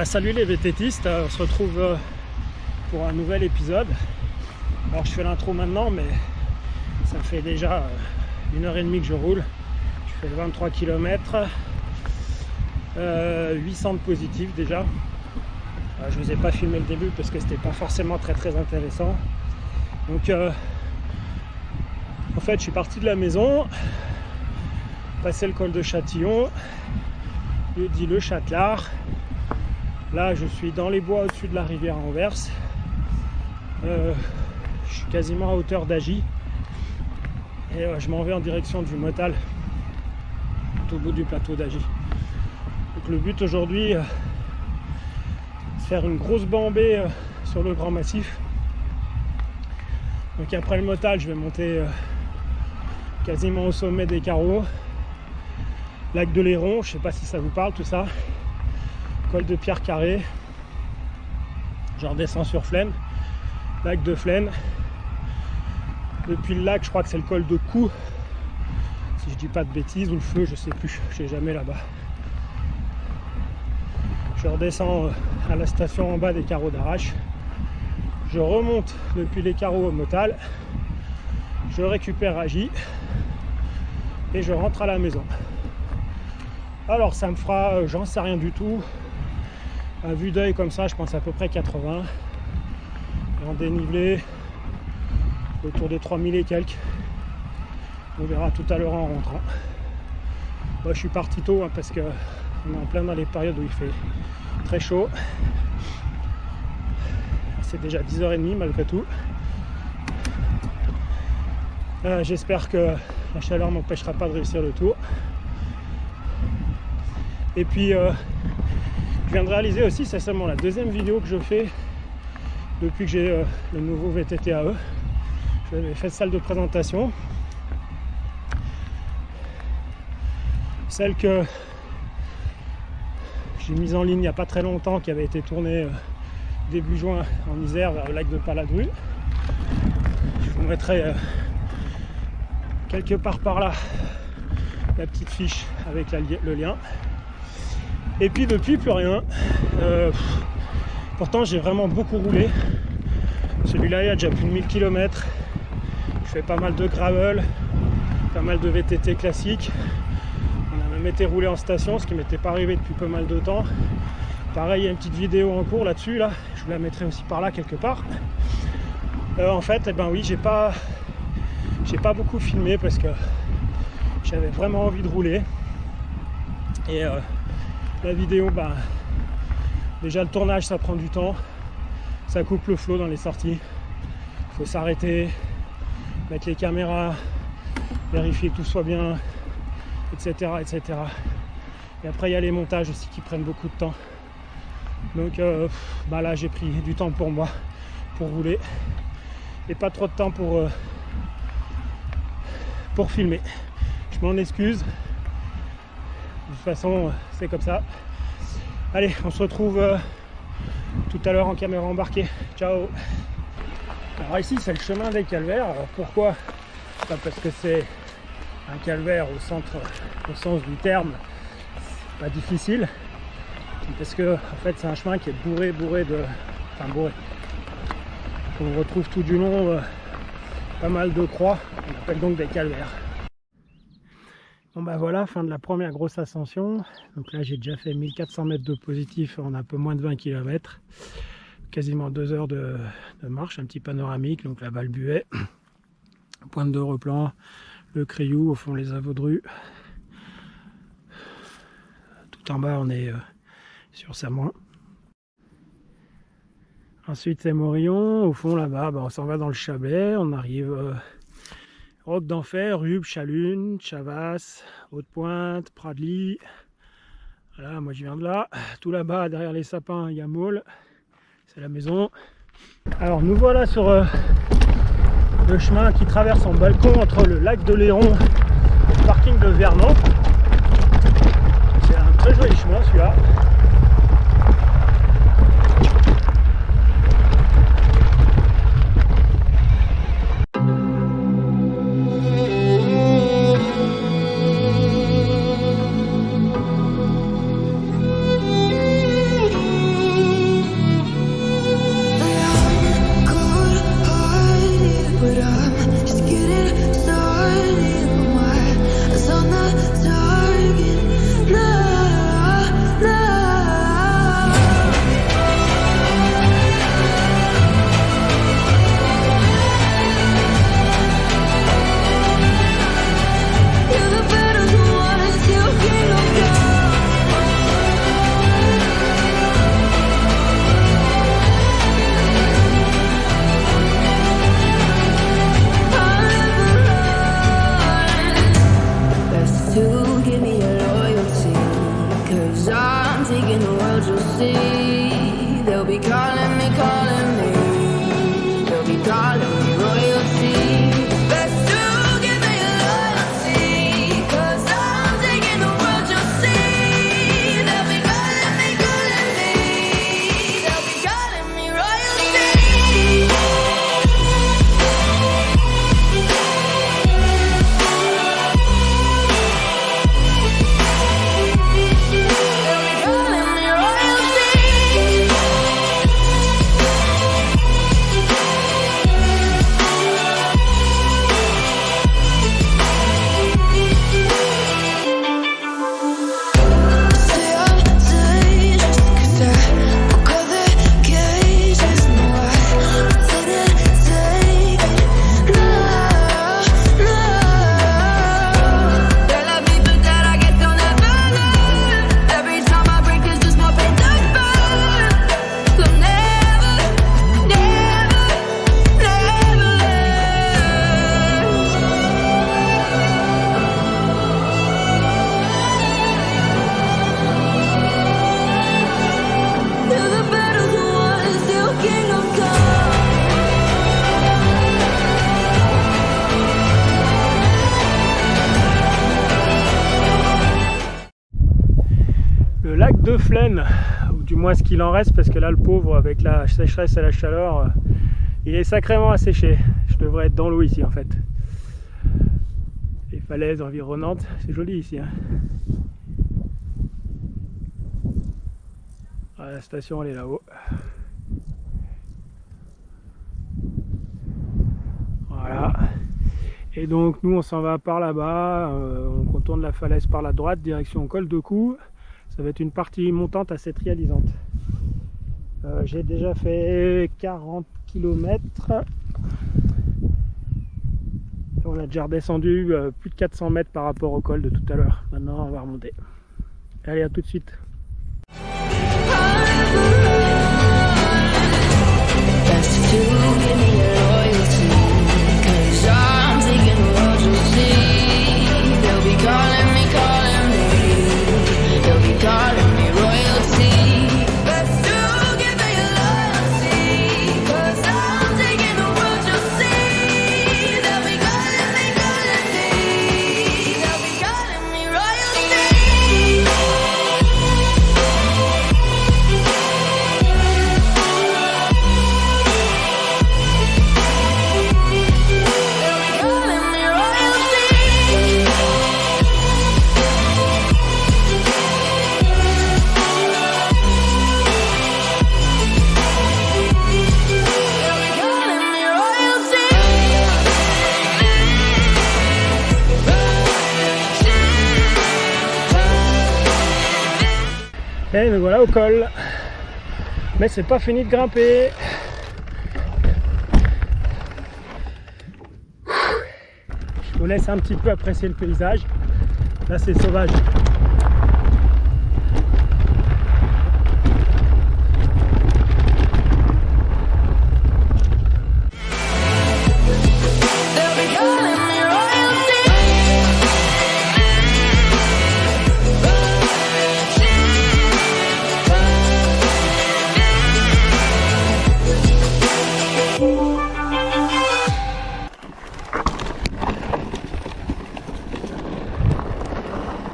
Salut les VTTistes, on se retrouve pour un nouvel épisode. Alors je fais l'intro maintenant, mais ça fait déjà 1h30 que je roule. Je fais 23 km, 800 de positifs déjà. Je vous ai pas filmé le début parce que c'était pas forcément très intéressant. Donc en fait je suis parti de la maison, passé le col de Châtillon, dit le Châtelard. Là je suis dans les bois au-dessus de la rivière Anvers. Je suis quasiment à hauteur d'Agy et je m'en vais en direction du Motal, tout au bout du plateau d'Agy. Donc le but aujourd'hui, c'est faire une grosse bambée sur le Grand Massif. Donc après le Motal, je vais monter quasiment au sommet des Carreaux, lac de Léron, je sais pas si ça vous parle tout ça, col de Pierre Carré, je redescends sur Flaine, lac de Flaine. Depuis le lac, je crois que c'est le col de Cou, si je dis pas de bêtises, ou le Feu, je sais plus, je suis jamais là-bas. Je redescends à la station en bas des Carreaux d'Arrache, je remonte depuis les Carreaux au Motal, je récupère Agy et je rentre à la maison. Alors ça me fera, j'en sais rien du tout, à vue d'œil comme ça, je pense à peu près 80, et en dénivelé autour des 3000 et quelques. On verra tout à l'heure en rentrant. Moi je suis parti tôt parce que on est en plein dans les périodes où il fait très chaud. C'est déjà 10h30 malgré tout. J'espère que la chaleur m'empêchera pas de réussir le tour. Et puis je viens de réaliser aussi, c'est seulement la deuxième vidéo que je fais depuis que j'ai le nouveau VTT AE. J'avais fait salle de présentation. Celle que j'ai mise en ligne il n'y a pas très longtemps, qui avait été tournée début juin en Isère vers le lac de Paladru. Je vous mettrai quelque part par là la petite fiche avec le lien. Et puis depuis plus rien. Pourtant j'ai vraiment beaucoup roulé. Celui-là il y a déjà plus de 1000 km. Je fais pas mal de gravel, pas mal de VTT classiques. On a même été roulé en station, ce qui m'était pas arrivé depuis pas mal de temps. Pareil, il y a une petite vidéo en cours là-dessus, là. Je vous la mettrai aussi par là quelque part. En fait, oui, j'ai pas beaucoup filmé parce que j'avais vraiment envie de rouler. Et la vidéo, déjà le tournage ça prend du temps, ça coupe le flow dans les sorties, il faut s'arrêter, mettre les caméras, vérifier que tout soit bien, etc. Et après il y a les montages aussi qui prennent beaucoup de temps. Donc là j'ai pris du temps pour moi, pour rouler, et pas trop de temps pour filmer. Je m'en excuse. De toute façon, c'est comme ça. Allez, on se retrouve tout à l'heure en caméra embarquée. Ciao. Alors ici, c'est le chemin des Calvaires. Alors pourquoi? Pas parce que c'est un calvaire au sens du terme, c'est pas difficile. Parce que en fait, c'est un chemin qui est bourré de... Enfin bourré. On retrouve tout du long pas mal de croix. On appelle donc des calvaires. Bon voilà, fin de la première grosse ascension. Donc là j'ai déjà fait 1400 mètres de positif en un peu moins de 20 km. Quasiment 2 heures de marche, un petit panoramique, donc là-bas le Buet. Pointe de replan, le Crioux, au fond les Avaudrues. Tout en bas on est sur Samoin. Ensuite c'est Morillon, au fond là-bas on s'en va dans le Chablais, on arrive... Roc d'Enfer, Rubes, Chalune, Chavas, Haute-Pointe, Pradly. Voilà, moi je viens de là. Tout là-bas, derrière les sapins, il y a Maule. C'est la maison. Alors nous voilà sur le chemin qui traverse en balcon entre le lac de Léron et le parking de Vernon. C'est un très joli chemin celui-là. be calling me, calling me. They'll be calling me royalty. Best to give me loyalty, 'cause I'm taking the world, you'll see. They'll be calling me, calling me. They'll be calling me royalty. Le lac de Flaine, ou du moins ce qu'il en reste, parce que là le pauvre avec la sécheresse et la chaleur, il est sacrément asséché. Je devrais être dans l'eau ici en fait. Les falaises environnantes, c'est joli ici. Hein. Ah, la station elle est là-haut. Voilà. Et donc nous on s'en va par là-bas, on contourne la falaise par la droite, direction col de Cou. Ça va être une partie montante assez trialisante. J'ai déjà fait 40 km. On a déjà redescendu plus de 400 mètres par rapport au col de tout à l'heure. Maintenant on va remonter. Allez, à tout de suite. Et me voilà au col, mais c'est pas fini de grimper. Je vous laisse un petit peu apprécier le paysage. Là c'est sauvage.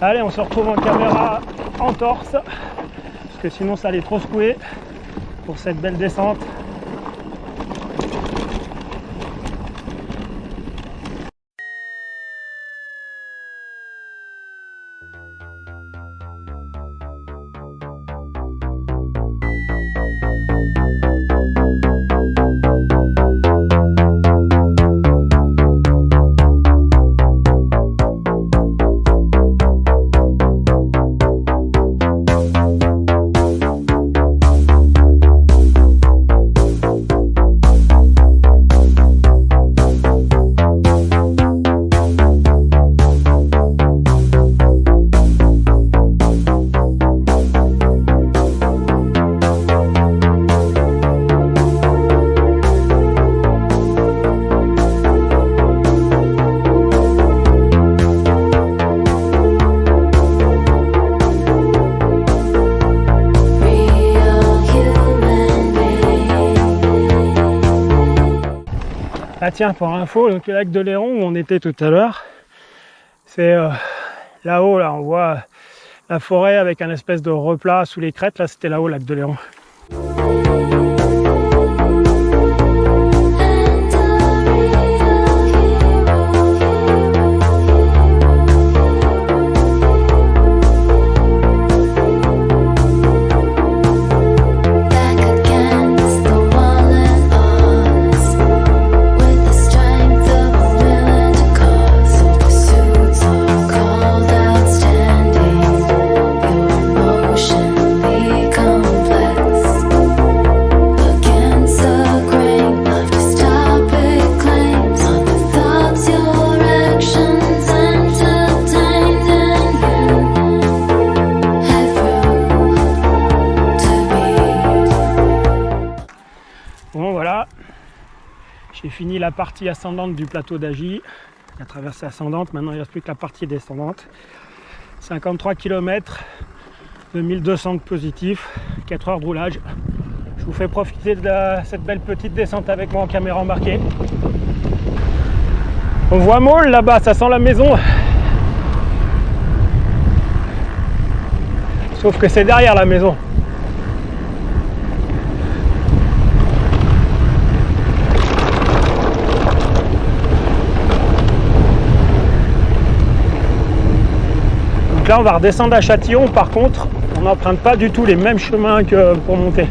Allez, on se retrouve en caméra en torse, parce que sinon ça allait trop secouer pour cette belle descente. Ah tiens, pour info, donc, le lac de Léron où on était tout à l'heure, c'est là-haut, là on voit la forêt avec un espèce de replat sous les crêtes, là c'était là-haut le lac de Léron. Bon voilà, j'ai fini la partie ascendante du plateau d'Agy, la traversée ascendante, maintenant il ne reste plus que la partie descendante. 53 km, 2200 de positif, 4 heures de roulage. Je vous fais profiter de cette belle petite descente avec moi en caméra embarquée. On voit Maule là-bas, ça sent la maison. Sauf que c'est derrière la maison. Donc là on va redescendre à Châtillon, par contre on n'emprunte pas du tout les mêmes chemins que pour monter.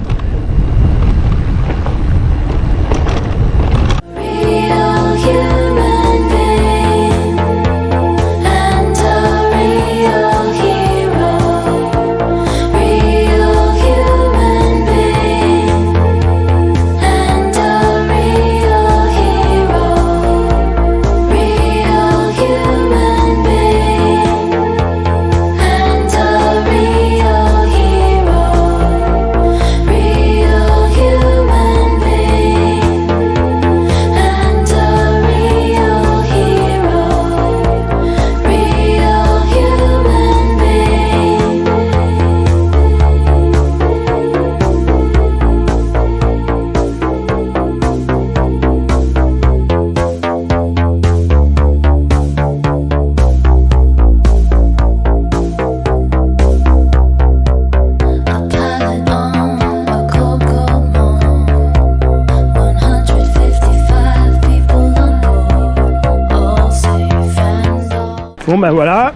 Bon ben voilà,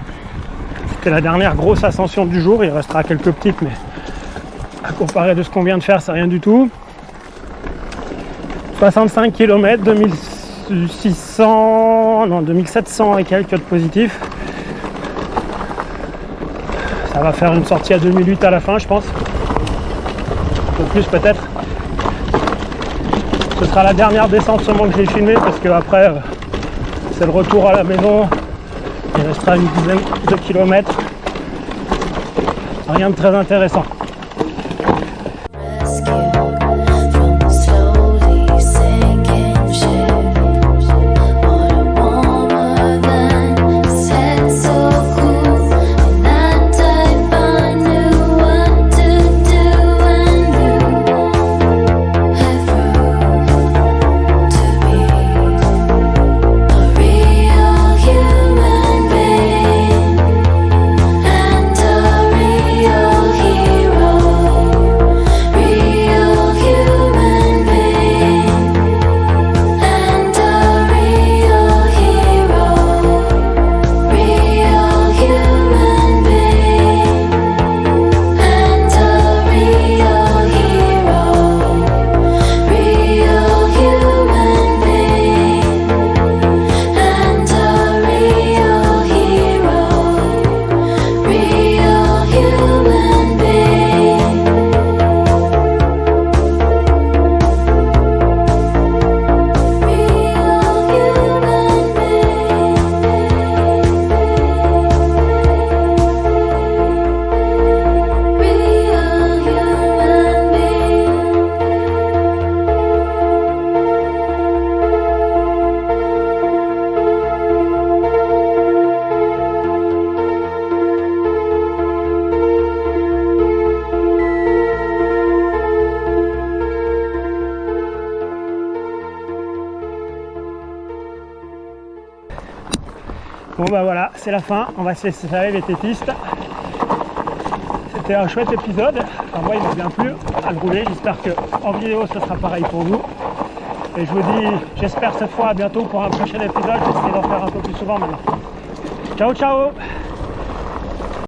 c'était la dernière grosse ascension du jour, il restera quelques petites mais à comparer de ce qu'on vient de faire c'est rien du tout. 65 km, 2700 et quelques de positifs. Ça va faire une sortie à 2008 à la fin je pense, un peu plus peut-être. Ce sera la dernière descente sûrement que j'ai filmée parce que après c'est le retour à la maison. Il restera une dizaine de kilomètres. Rien de très intéressant. Hero. Bon bah voilà, c'est la fin, on va se laisser aller les tétistes. C'était un chouette épisode, enfin moi il m'a bien plu à le rouler, j'espère qu'en vidéo ce sera pareil pour vous. Et je vous dis, j'espère cette fois à bientôt pour un prochain épisode, j'essaie d'en faire un peu plus souvent maintenant. Ciao ciao!